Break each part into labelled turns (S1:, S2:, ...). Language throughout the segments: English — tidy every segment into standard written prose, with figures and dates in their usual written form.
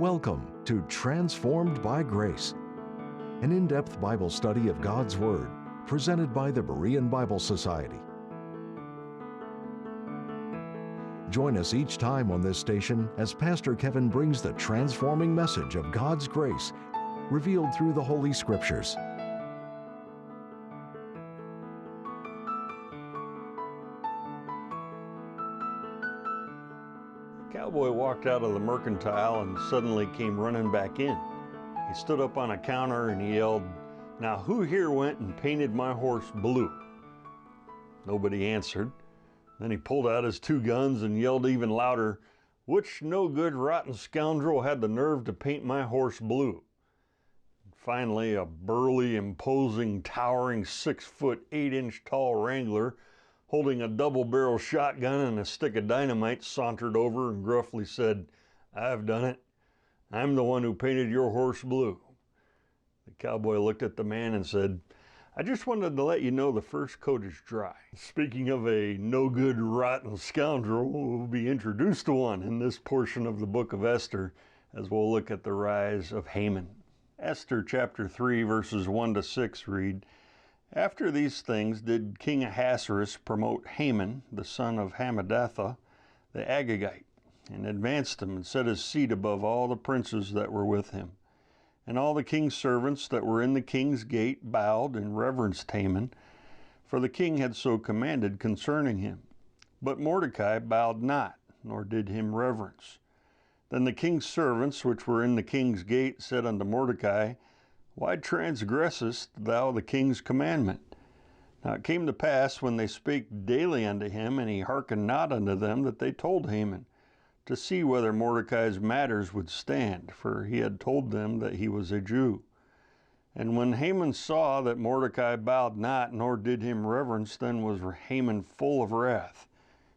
S1: Welcome to Transformed by Grace, an in-depth Bible study of God's Word, presented by the Berean Bible Society. Join us each time on this station as Pastor Kevin brings the transforming message of God's grace, revealed through the Holy Scriptures.
S2: Cowboy walked out of the mercantile and suddenly came running back in. He stood up on a counter and he yelled, "Now who here went and painted my horse blue?" Nobody answered. Then he pulled out his two guns and yelled even louder, "Which no-good rotten scoundrel had the nerve to paint my horse blue?" Finally, a burly, imposing, towering 6-foot, 8-inch tall wrangler holding a double-barrel shotgun and a stick of dynamite sauntered over and gruffly said, "I've done it. I'm the one who painted your horse blue." The cowboy looked at the man and said, "I just wanted to let you know the first coat is dry." Speaking of a no-good, rotten scoundrel, we'll be introduced to one in this portion of the book of Esther as we'll look at the rise of Haman. Esther chapter 3 verses 1 to 6 read, "After these things did King Ahasuerus promote Haman, the son of Hammedatha, the Agagite, and advanced him and set his seat above all the princes that were with him. And all the king's servants that were in the king's gate bowed and reverenced Haman, for the king had so commanded concerning him. But Mordecai bowed not, nor did him reverence. Then the king's servants which were in the king's gate said unto Mordecai, Why transgressest thou the king's commandment? Now it came to pass, when they spake daily unto him, and he hearkened not unto them, that they told Haman, to see whether Mordecai's matters would stand, for he had told them that he was a Jew. And when Haman saw that Mordecai bowed not, nor did him reverence, then was Haman full of wrath.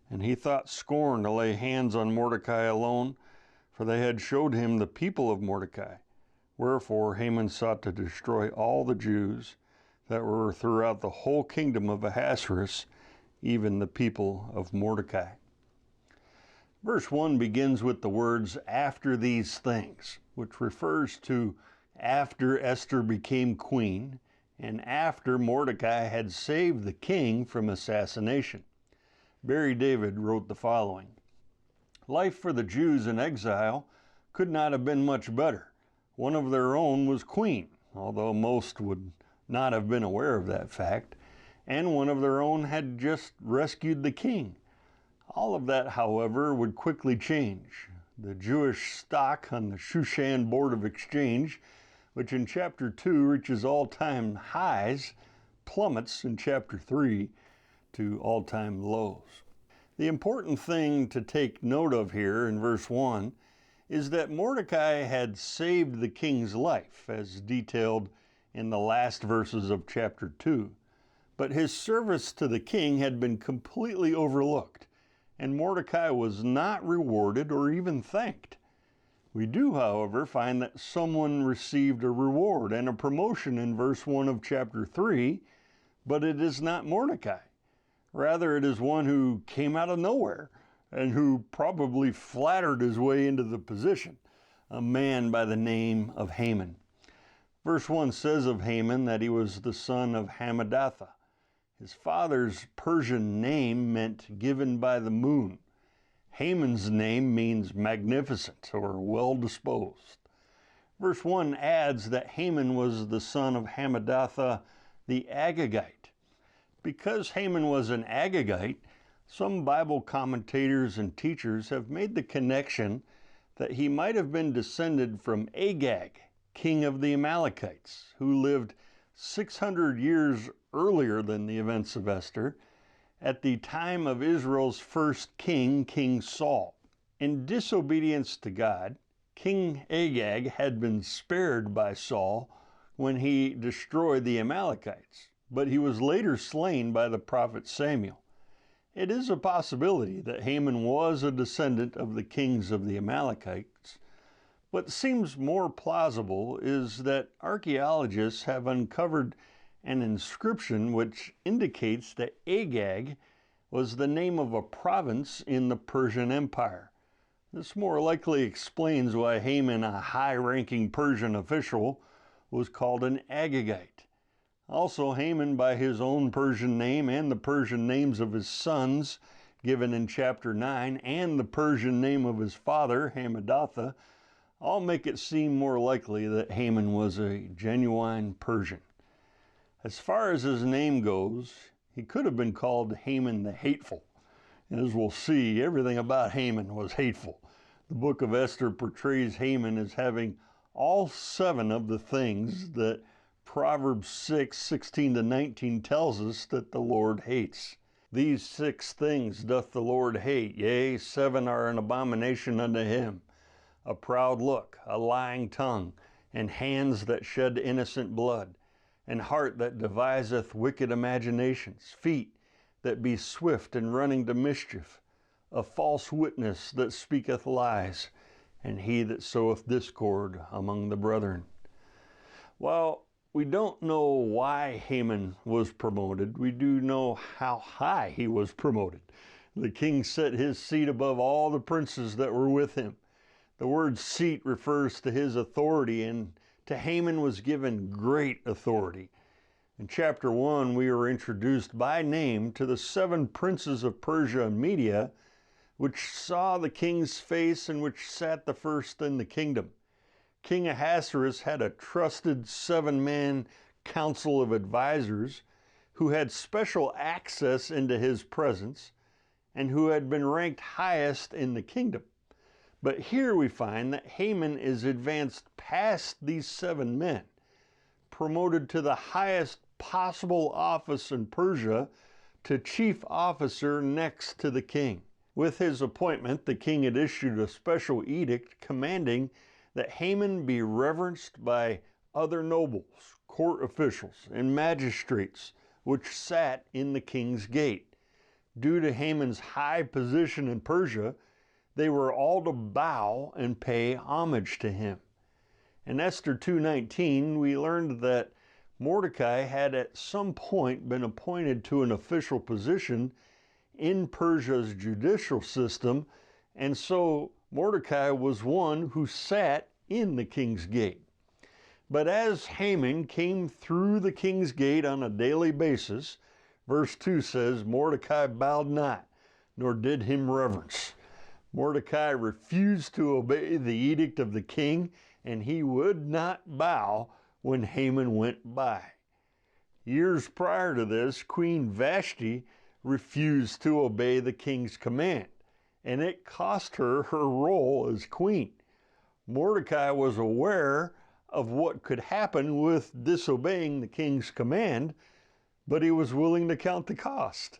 S2: And he thought scorn to lay hands on Mordecai alone, for they had showed him the people of Mordecai. Wherefore Haman sought to destroy all the Jews that were throughout the whole kingdom of Ahasuerus, even the people of Mordecai." Verse 1 begins with the words, "after these things," which refers to after Esther became queen and after Mordecai had saved the king from assassination. Barry David wrote the following, "Life for the Jews in exile could not have been much better. One of their own was queen, although most would not have been aware of that fact, and one of their own had just rescued the king. All of that, however, would quickly change. The Jewish stock on the Shushan Board of Exchange, which in chapter 2 reaches all-time highs, plummets in chapter 3 to all-time lows." The important thing to take note of here in verse 1 is that Mordecai had saved the king's life, as detailed in the last verses of chapter 2. But his service to the king had been completely overlooked, and Mordecai was not rewarded or even thanked. We do, however, find that someone received a reward and a promotion in verse 1 of chapter 3, but it is not Mordecai. Rather, it is one who came out of nowhere and who probably flattered his way into the position, a man by the name of Haman. Verse 1 says of Haman that he was the son of Hammedatha. His father's Persian name meant given by the moon. Haman's name means magnificent or well-disposed. Verse 1 adds that Haman was the son of Hammedatha the Agagite. Because Haman was an Agagite, some Bible commentators and teachers have made the connection that he might have been descended from Agag, king of the Amalekites, who lived 600 years earlier than the events of Esther, at the time of Israel's first king, King Saul. In disobedience to God, King Agag had been spared by Saul when he destroyed the Amalekites, but he was later slain by the prophet Samuel. It is a possibility that Haman was a descendant of the kings of the Amalekites. What seems more plausible is that archaeologists have uncovered an inscription which indicates that Agag was the name of a province in the Persian Empire. This more likely explains why Haman, a high-ranking Persian official, was called an Agagite. Also, Haman, by his own Persian name and the Persian names of his sons, given in chapter 9, and the Persian name of his father, Hamadatha, all make it seem more likely that Haman was a genuine Persian. As far as his name goes, he could have been called Haman the Hateful. And as we'll see, everything about Haman was hateful. The book of Esther portrays Haman as having all 7 of the things that Proverbs 6:16-19 tells us that the Lord hates. These 6 things doth the Lord hate, yea, 7 are an abomination unto him: a proud look, a lying tongue, and hands that shed innocent blood, and heart that deviseth wicked imaginations, feet that be swift in running to mischief, a false witness that speaketh lies, and he that soweth discord among the brethren. While we don't know why Haman was promoted, we do know how high he was promoted. The king set his seat above all the princes that were with him. The word seat refers to his authority, and to Haman was given great authority. In chapter 1, we are introduced by name to the 7 princes of Persia and Media, which saw the king's face and which sat the first in the kingdom. King Ahasuerus had a trusted 7-man council of advisors who had special access into his presence and who had been ranked highest in the kingdom. But here we find that Haman is advanced past these 7 men, promoted to the highest possible office in Persia, to chief officer next to the king. With his appointment, the king had issued a special edict commanding that Haman be reverenced by other nobles, court officials, and magistrates which sat in the king's gate. Due to Haman's high position in Persia, they were all to bow and pay homage to him. In Esther 2:19, we learned that Mordecai had at some point been appointed to an official position in Persia's judicial system, and so Mordecai was one who sat in the king's gate. But as Haman came through the king's gate on a daily basis, verse 2 says, Mordecai bowed not, nor did him reverence. Mordecai refused to obey the edict of the king, and he would not bow when Haman went by. Years prior to this, Queen Vashti refused to obey the king's command, and it cost her her role as queen. Mordecai was aware of what could happen with disobeying the king's command, but he was willing to count the cost.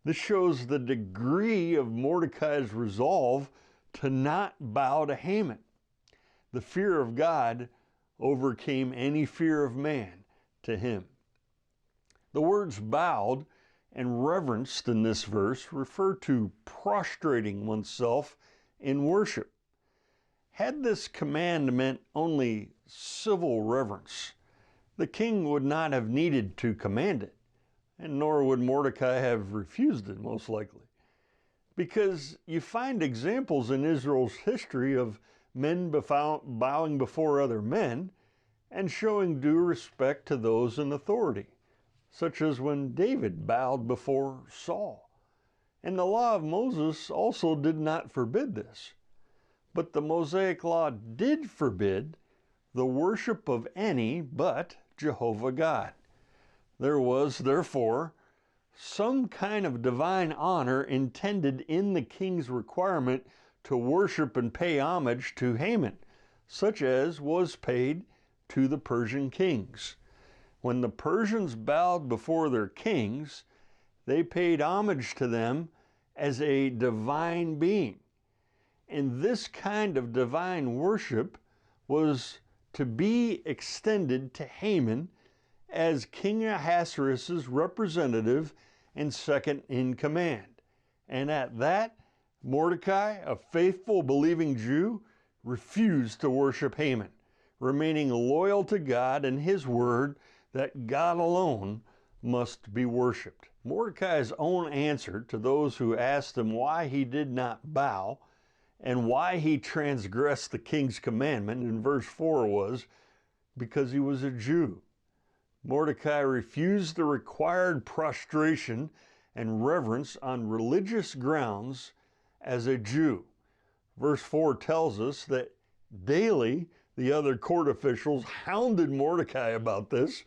S2: This shows the degree of Mordecai's resolve to not bow to Haman. The fear of God overcame any fear of man to him. The words bowed and reverenced in this verse refer to prostrating oneself in worship. Had this command meant only civil reverence, the king would not have needed to command it, and nor would Mordecai have refused it, most likely. Because you find examples in Israel's history of men bowing before other men and showing due respect to those in authority, such as when David bowed before Saul. And the law of Moses also did not forbid this. But the Mosaic law did forbid the worship of any but Jehovah God. There was, therefore, some kind of divine honor intended in the king's requirement to worship and pay homage to Haman, such as was paid to the Persian kings. When the Persians bowed before their kings, they paid homage to them as a divine being. And this kind of divine worship was to be extended to Haman as King Ahasuerus' representative and second in command. And at that, Mordecai, a faithful, believing Jew, refused to worship Haman, remaining loyal to God and his word that God alone must be worshiped. Mordecai's own answer to those who asked him why he did not bow And why he transgressed the king's commandment in verse 4 was because he was a Jew. Mordecai refused the required prostration and reverence on religious grounds as a Jew. Verse 4 tells us that daily the other court officials hounded Mordecai about this,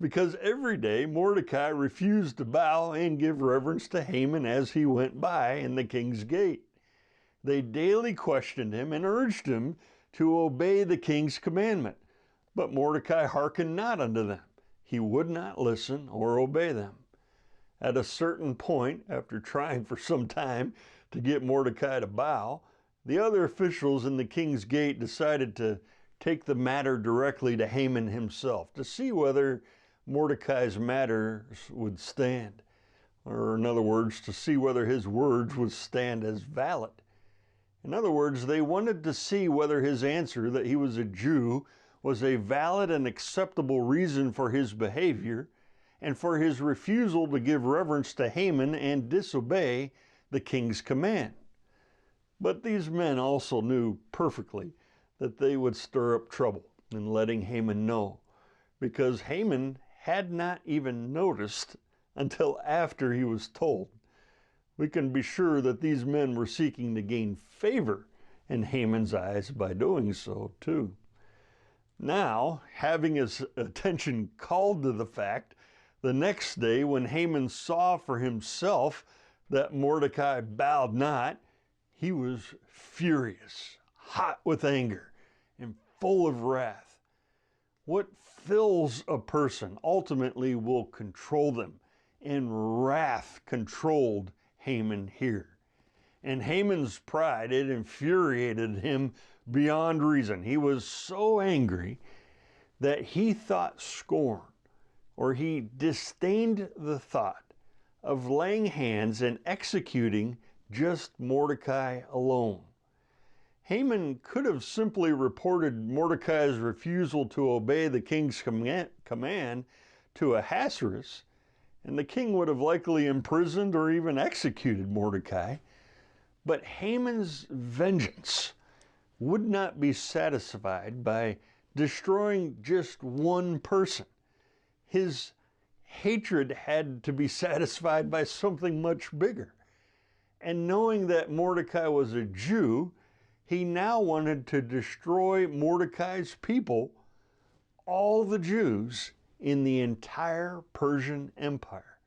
S2: because every day Mordecai refused to bow and give reverence to Haman as he went by in the king's gate. They daily questioned him and urged him to obey the king's commandment, but Mordecai hearkened not unto them. He would not listen or obey them. At a certain point, after trying for some time to get Mordecai to bow, the other officials in the king's gate decided to take the matter directly to Haman himself to see whether Mordecai's matters would stand, or in other words, to see whether his words would stand as valid. In other words, they wanted to see whether his answer that he was a Jew was a valid and acceptable reason for his behavior and for his refusal to give reverence to Haman and disobey the king's command. But these men also knew perfectly that they would stir up trouble in letting Haman know, because Haman had not even noticed until after he was told. We can be sure that these men were seeking to gain favor in Haman's eyes by doing so too. Now, having his attention called to the fact, the next day when Haman saw for himself that Mordecai bowed not, he was furious, hot with anger, and full of wrath. What fills a person ultimately will control them, and wrath controlled Haman here. And Haman's pride, it infuriated him beyond reason. He was so angry that he thought scorn, or he disdained the thought of laying hands and executing just Mordecai alone. Haman could have simply reported Mordecai's refusal to obey the king's command to Ahasuerus, and the king would have likely imprisoned or even executed Mordecai. But Haman's vengeance would not be satisfied by destroying just one person. His hatred had to be satisfied by something much bigger. And knowing that Mordecai was a Jew, he now wanted to destroy Mordecai's people, all the Jews in the entire Persian Empire.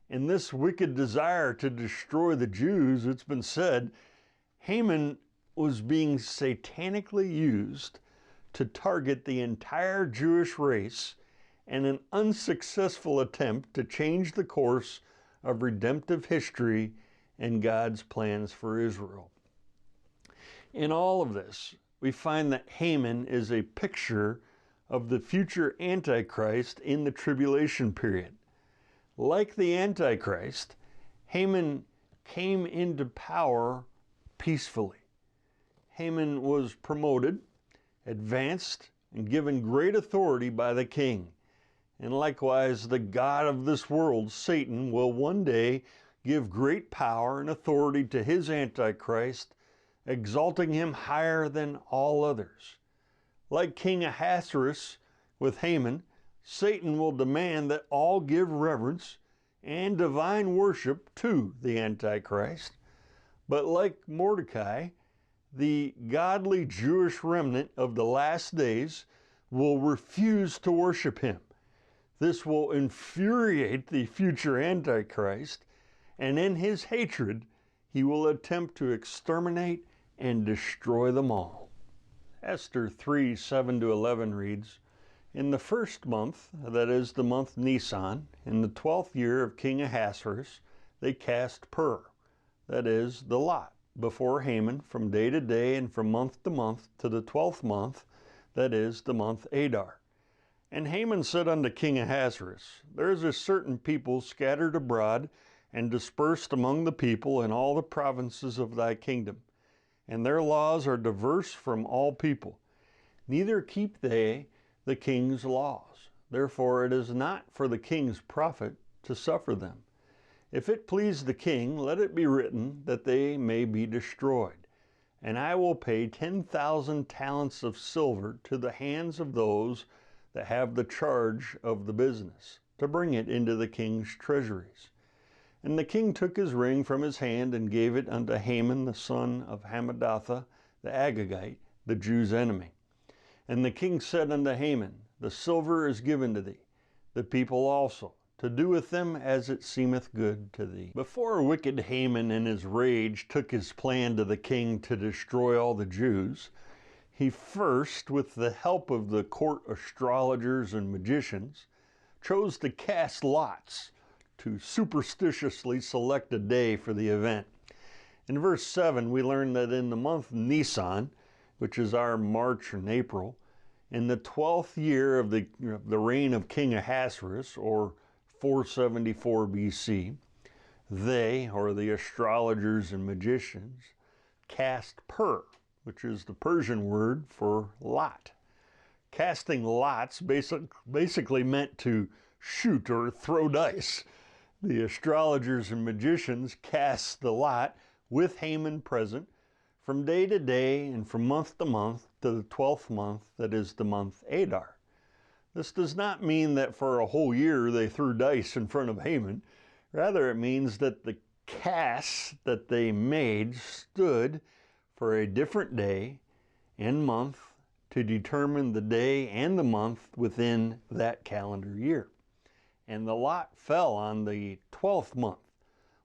S2: In this wicked desire to destroy the Jews, it's been said, Haman was being satanically used to target the entire Jewish race in an unsuccessful attempt to change the course of redemptive history and God's plans for Israel. In all of this, we find that Haman is a picture of the future Antichrist in the tribulation period. Like the Antichrist, Haman came into power peacefully. Haman was promoted, advanced, and given great authority by the king. And likewise, the god of this world, Satan, will one day give great power and authority to his Antichrist, exalting him higher than all others. Like King Ahasuerus with Haman, Satan will demand that all give reverence and divine worship to the Antichrist. But like Mordecai, the godly Jewish remnant of the last days will refuse to worship him. This will infuriate the future Antichrist, and in his hatred, he will attempt to exterminate and destroy them all. Esther 3:7-11 reads, In the first month, that is the month Nisan, in the 12th year of King Ahasuerus, they cast pur, that is the lot, before Haman from day to day and from month to month to the 12th month, that is the month Adar. And Haman said unto King Ahasuerus, There is a certain people scattered abroad and dispersed among the people in all the provinces of thy kingdom, and their laws are diverse from all people. Neither keep they the king's laws. Therefore it is not for the king's profit to suffer them. If it please the king, let it be written that they may be destroyed. and I will pay 10,000 talents of silver to the hands of those that have the charge of the business, to bring it into the king's treasuries. And the king took his ring from his hand and gave it unto Haman the son of Hammedatha the Agagite, the Jews' enemy. And the king said unto Haman, the silver is given to thee, the people also, to do with them as it seemeth good to thee. Before wicked Haman in his rage took his plan to the king to destroy all the Jews, he first, with the help of the court astrologers and magicians, chose to cast lots to superstitiously select a day for the event. In verse 7, we learn that in the month Nisan, which is our March and April, in the 12th year of the reign of King Ahasuerus, or 474 BC, they, or the astrologers and magicians, cast pur, which is the Persian word for lot. Casting lots basically meant to shoot or throw dice. The astrologers and magicians cast the lot with Haman present from day to day and from month to month to the 12th month, that is the month Adar. This does not mean that for a whole year they threw dice in front of Haman. Rather, it means that the casts that they made stood for a different day and month to determine the day and the month within that calendar year. And the lot fell on the 12th month,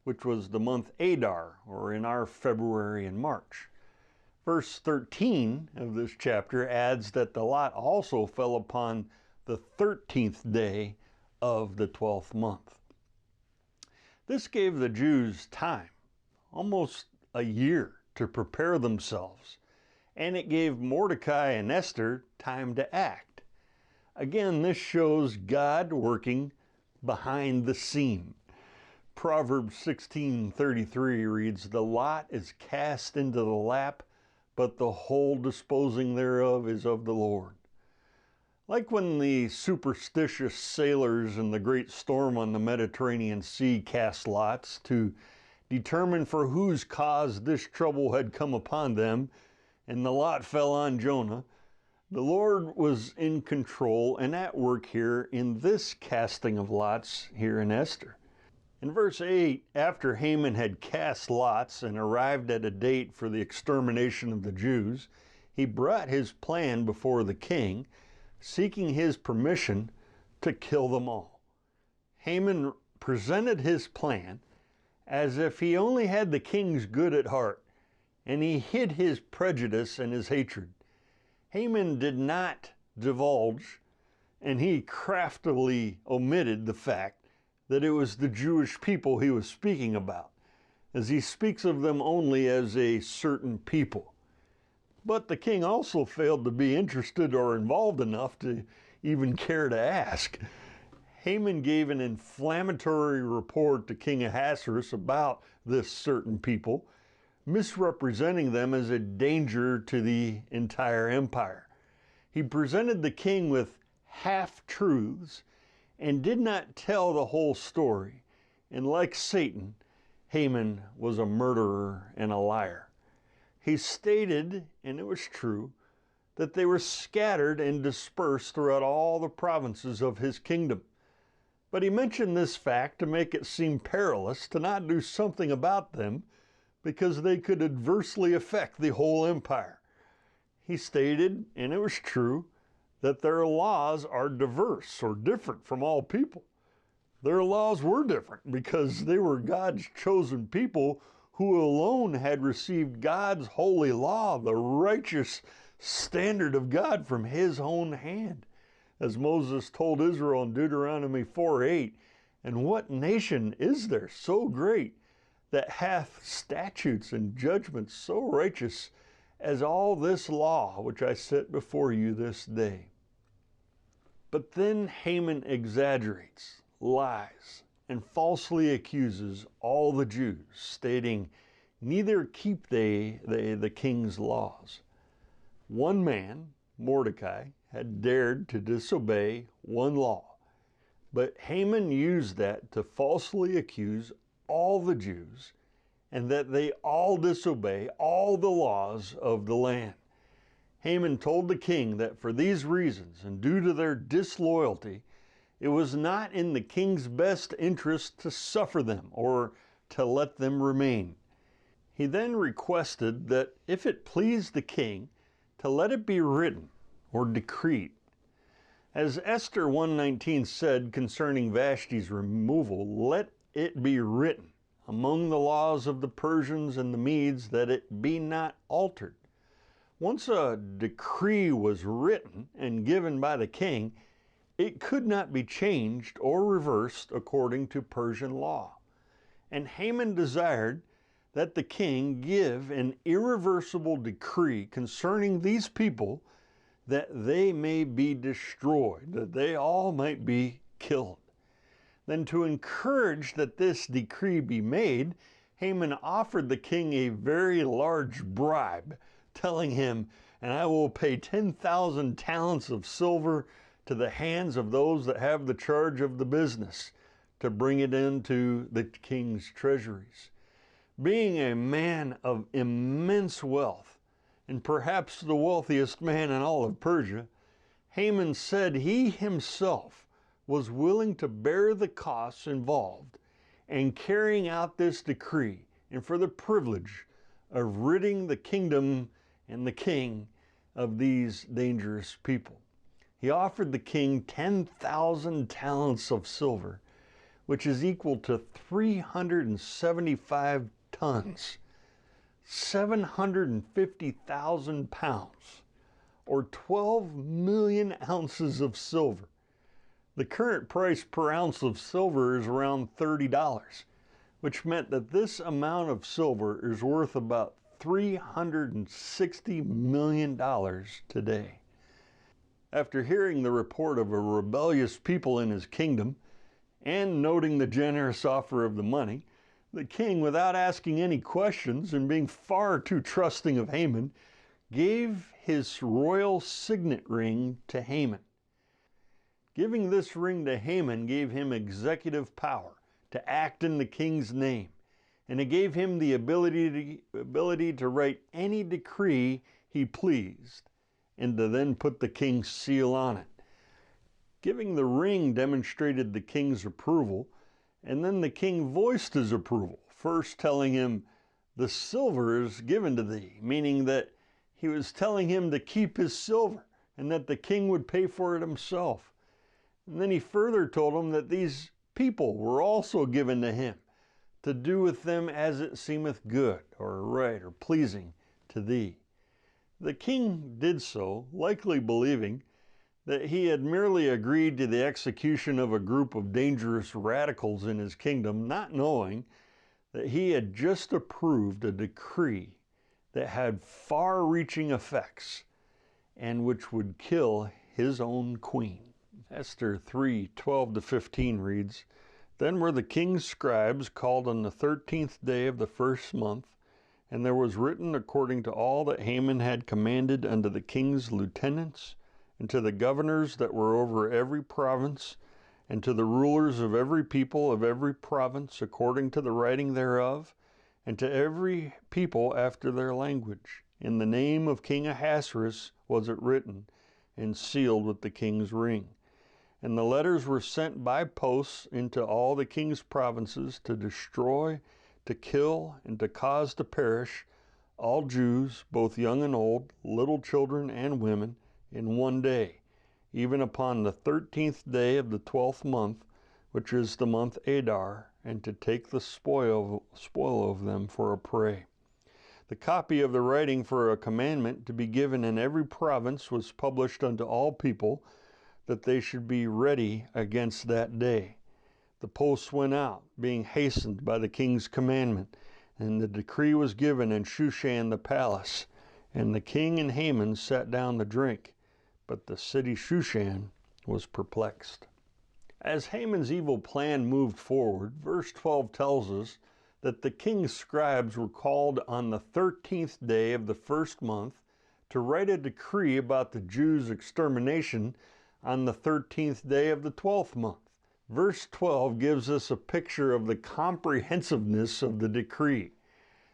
S2: which was the month Adar, or in our February and March. Verse 13 of this chapter adds that the lot also fell upon the 13th day of the 12th month. This gave the Jews time, almost a year, to prepare themselves, and it gave Mordecai and Esther time to act. Again, this shows God working behind the scene. Proverbs 16:33 reads, the lot is cast into the lap, but the whole disposing thereof is of the Lord. Like when the superstitious sailors in the great storm on the Mediterranean Sea cast lots to determine for whose cause this trouble had come upon them, and the lot fell on Jonah, the Lord was in control and at work here in this casting of lots here in Esther. In verse 8, after Haman had cast lots and arrived at a date for the extermination of the Jews, he brought his plan before the king, seeking his permission to kill them all. Haman presented his plan as if he only had the king's good at heart, and he hid his prejudice and his hatred. Haman did not divulge, and he craftily omitted the fact that it was the Jewish people he was speaking about, as he speaks of them only as a certain people. But the king also failed to be interested or involved enough to even care to ask. Haman gave an inflammatory report to King Ahasuerus about this certain people, misrepresenting them as a danger to the entire empire. He presented the king with half-truths and did not tell the whole story. And like Satan, Haman was a murderer and a liar. He stated, and it was true, that they were scattered and dispersed throughout all the provinces of his kingdom. But he mentioned this fact to make it seem perilous to not do something about them, because they could adversely affect the whole empire. He stated, and it was true, that their laws are diverse or different from all people. Their laws were different because they were God's chosen people who alone had received God's holy law, the righteous standard of God from his own hand. As Moses told Israel in Deuteronomy 4:8, and what nation is there so great that hath statutes and judgments so righteous as all this law which I set before you this day? But then Haman exaggerates, lies, and falsely accuses all the Jews, stating, neither keep they the king's laws. One man, Mordecai, had dared to disobey one law, but Haman used that to falsely accuse all the Jews and that they all disobey all the laws of the land. Haman told the king that for these reasons, and due to their disloyalty, it was not in the king's best interest to suffer them or to let them remain. He then requested that if it pleased the king, to let it be written or decreed. As Esther 1:19 said concerning Vashti's removal, let it be written among the laws of the Persians and the Medes that it be not altered. Once a decree was written and given by the king, it could not be changed or reversed according to Persian law. And Haman desired that the king give an irreversible decree concerning these people, that they may be destroyed, that they all might be killed. Then, to encourage that this decree be made, Haman offered the king a very large bribe, telling him, "And I will pay 10,000 talents of silver to the hands of those that have the charge of the business, to bring it into the king's treasuries." Being a man of immense wealth, and perhaps the wealthiest man in all of Persia, Haman said he himself was willing to bear the costs involved in carrying out this decree, and for the privilege of ridding the kingdom and the king of these dangerous people. He offered the king 10,000 talents of silver, which is equal to 375 tons, 750,000 pounds, or 12 million ounces of silver. The current price per ounce of silver is around $30, which meant that this amount of silver is worth about $360 million today. After hearing the report of a rebellious people in his kingdom, and noting the generous offer of the money, the king, without asking any questions and being far too trusting of Haman, gave his royal signet ring to Haman. Giving this ring to Haman gave him executive power to act in the king's name, and it gave him the ability to write any decree he pleased, and to then put the king's seal on it. Giving the ring demonstrated the king's approval, and then the king voiced his approval, first telling him, "The silver is given to thee," meaning that he was telling him to keep his silver and that the king would pay for it himself. And then he further told him that these people were also given to him, to do with them as it seemeth good, or right, or pleasing to thee. The king did so, likely believing that he had merely agreed to the execution of a group of dangerous radicals in his kingdom, not knowing that he had just approved a decree that had far-reaching effects and which would kill his own queen. Esther 3:12-15 reads, "Then were the king's scribes called on the 13th day of the first month, and there was written according to all that Haman had commanded unto the king's lieutenants, and to the governors that were over every province, and to the rulers of every people of every province, according to the writing thereof, and to every people after their language. In the name of King Ahasuerus was it written, and sealed with the king's ring. And the letters were sent by posts into all the king's provinces, to destroy, to kill, and to cause to perish all Jews, both young and old, little children and women, in one day, even upon the 13th day of the 12th month, which is the month Adar, and to take the spoil of them for a prey. The copy of the writing for a commandment to be given in every province was published unto all people, that they should be ready against that day. The posts went out, being hastened by the king's commandment, and the decree was given in Shushan the palace, and the king and Haman sat down to drink. But the city Shushan was perplexed. As Haman's evil plan moved forward, verse 12 tells us that the king's scribes were called on the 13th day of the first month to write a decree about the Jews' extermination on the 13th day of the 12th month. Verse 12 gives us a picture of the comprehensiveness of the decree.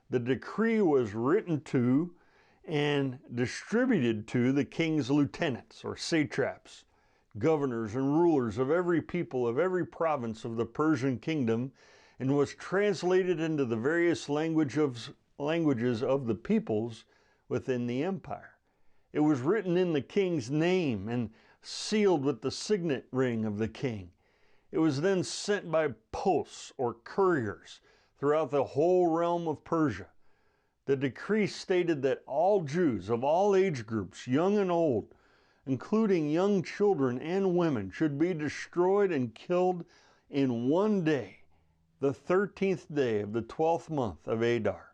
S2: The decree was written to and distributed to the king's lieutenants, or satraps, governors and rulers of every people of every province of the Persian kingdom, and was translated into the various languages of the peoples within the empire. It was written in the king's name and sealed with the signet ring of the king. It was then sent by posts or couriers throughout the whole realm of Persia. The decree stated that all Jews of all age groups, young and old, including young children and women, should be destroyed and killed in one day, the 13th day of the 12th month of Adar.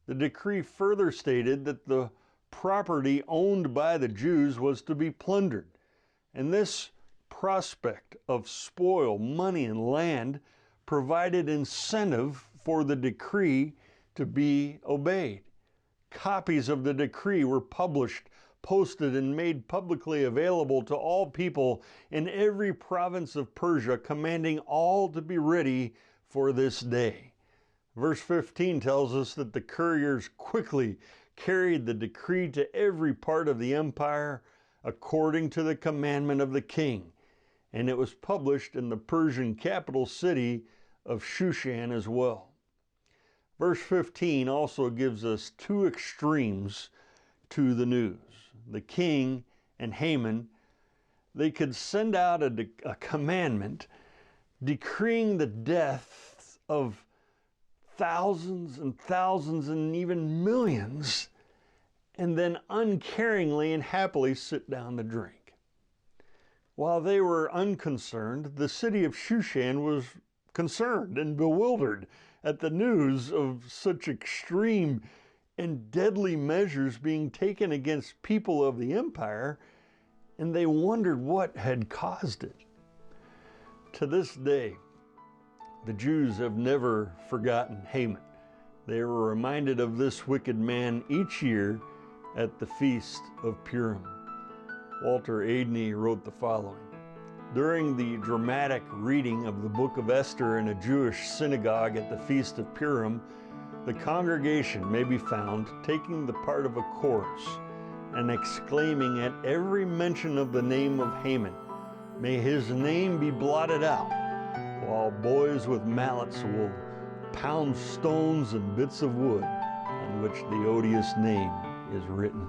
S2: The decree further stated that the property owned by the Jews was to be plundered, and this prospect of spoil, money, and land provided incentive for the decree to be obeyed. Copies of the decree were published, posted, and made publicly available to all people in every province of Persia, commanding all to be ready for this day. Verse 15 tells us that the couriers quickly carried the decree to every part of the empire according to the commandment of the king, and it was published in the Persian capital city of Shushan as well. Verse 15 also gives us two extremes to the news. The king and Haman, they could send out a commandment decreeing the deaths of thousands and thousands and even millions, and then uncaringly and happily sit down to drink. While they were unconcerned, the city of Shushan was concerned and bewildered at the news of such extreme and deadly measures being taken against people of the empire, and they wondered what had caused it. To this day, the Jews have never forgotten Haman. They were reminded of this wicked man each year at the Feast of Purim. Walter Aidney wrote the following: during the dramatic reading of the book of Esther in a Jewish synagogue at the Feast of Purim, the congregation may be found taking the part of a chorus and exclaiming at every mention of the name of Haman, "May his name be blotted out," while boys with mallets will pound stones and bits of wood on which the odious name is written.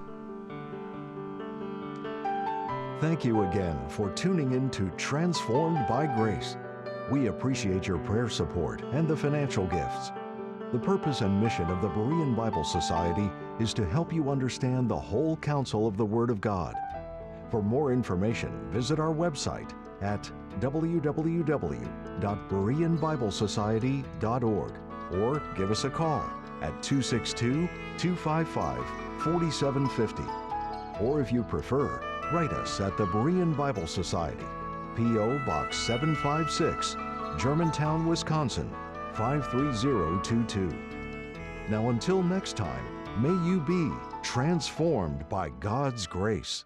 S1: Thank you again for tuning in to Transformed by Grace. We appreciate your prayer support and the financial gifts. The purpose and mission of the Berean Bible Society is to help you understand the whole counsel of the Word of God. For more information, visit our website at www.bereanbiblesociety.org or give us a call at 262-255-4750. Or if you prefer, write us at the Berean Bible Society, P.O. Box 756, Germantown, Wisconsin, 53022. Now until next time, may you be transformed by God's grace.